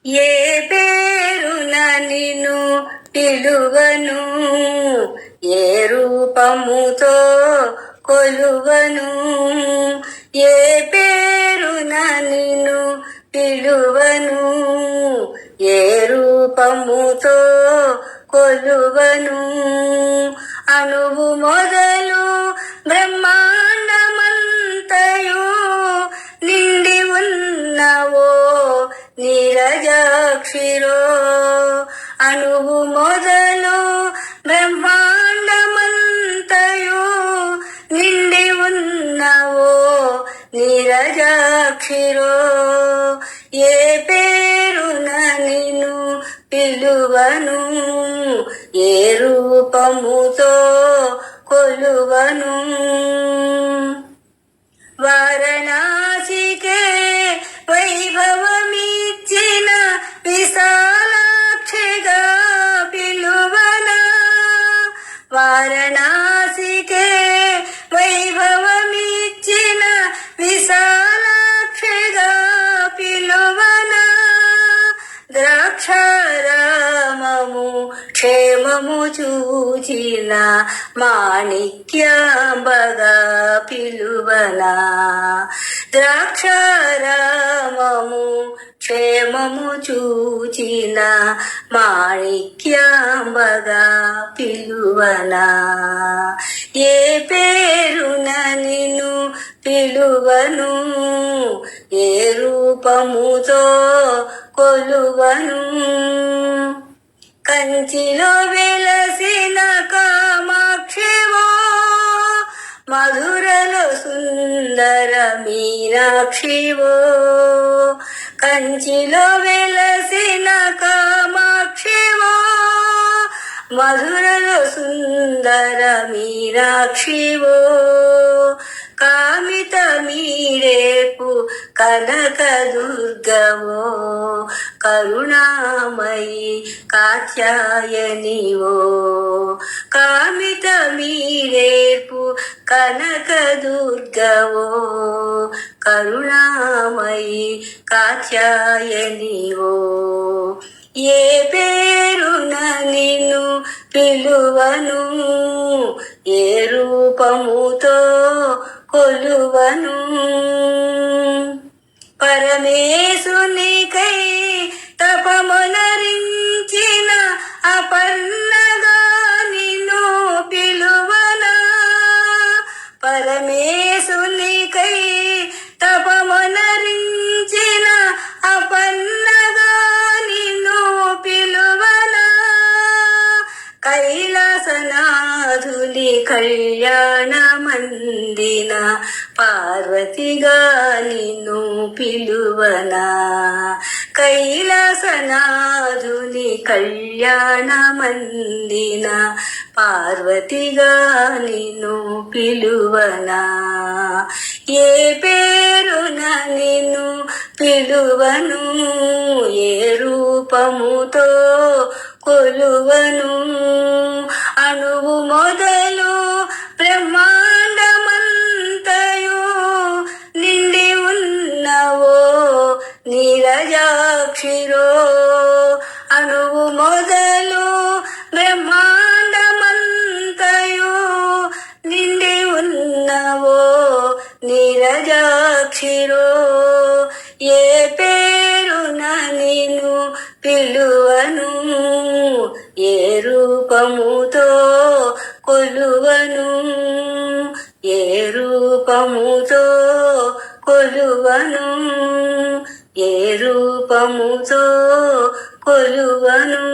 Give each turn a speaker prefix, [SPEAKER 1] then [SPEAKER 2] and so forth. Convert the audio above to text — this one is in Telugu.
[SPEAKER 1] ఏ పేరున నిన్ను పిలువను, ఏ రూపముతో కొలువను. ఏ పేరున నిన్ను పిలువను, ఏ రూపముతో కొలువను. అణువు మొదలు బ్రహ్మాండమంతయు నిండి ఉన్నవో నీరజాక్షిరో. అణువు మొదలు బ్రహ్మాండమంతయు నిండి ఉన్నవో నీరజాక్షిరో. ఏ పేరున నిన్ను పిలువను, ఏ రూపముతో కొలువను. వారణాసికే వైభవమిచ్చిన విశాలాక్షిగా పిలువనా. వారణాసికే వైభవమిచ్చిన విశాలాక్షిగా పిలువనా. ద్రాక్షారామము క్షేమము చూచిన మాణిక్యాంబగా పిలువనా. ద్రాక్షారామము క్షేమము చూచిన మాణిక్యాంబగా పిలువనా. ఏ పేరున నిన్ను పిలువను, ఏ రూపముతో కొలువను. కంచిలో వెలసిన కామాక్షివో, మధురలో సుందర మీనాక్షివో. కంచిలో వెలసిన కామాక్షివో, మధురలో సుందర మీనాక్షివో. కామిత మీరేపు కనక దుర్గవో, కరుణామయి కాత్యాయనివో. కామిత మీరేపు కనక దుర్గవో, కరుణామయి కాత్యాయనివో. ఏ పేరున నిన్ను పిలువను, ఏ రూపముతో కొలువను. పరమేశునికై తపమునరించిన అపర్ణగా నిన్ను పిలువనా. పరమేశునికై తపమునరించిన అపర్ణగా నిన్ను పిలువనా. కైలాసనాథుని కళ్యాణమందిన పార్వతిగా నిన్ను పిలువనా. కైలాసనాథుని కళ్యాణమందిన పార్వతిగా నిన్ను పిలువనా. ఏ పేరున నిన్ను పిలువను, ఏ రూపముతో కొలువను. అణువు మొదలు బ్రహ్మాండమంతయు నిండి ఉన్నవో నీరజాక్షిరో. అణువు మొదలు బ్రహ్మాండమంతయు నిండి ఉన్నవో నీరజాక్షిరో. ఏ పేరున నిన్ను పిలువను, ఏ రూపముతో కొలువను. ఏ రూపముతో కొలువను, ఏ రూపముతో కొలువను.